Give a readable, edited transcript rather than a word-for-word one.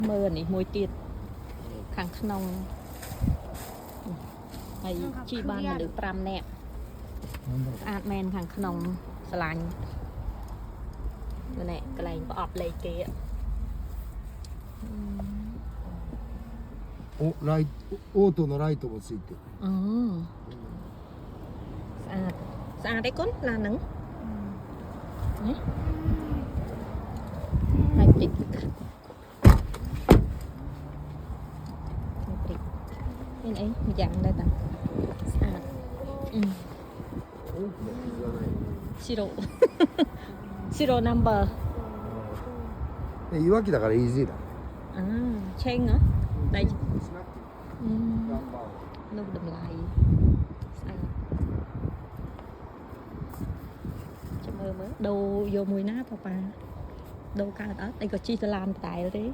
mơ này môi tiệt kháng nong hay chi ban mà được pram nè ăn men kháng nong sành nè cái này có ọp lấy kia お、ライト、オートのライトもついてる。スアーデコンランねはいプリックนี่ไอ้อย่างได้ต่างสะอาด白白ナンバーいわきだからイージーだ。เช่งเหรอได้ลูกดำไหลสะอาดจะมือมือดูvô mùi nátป่ะป่าดูcao đó đây có chi tơ lan tài đấy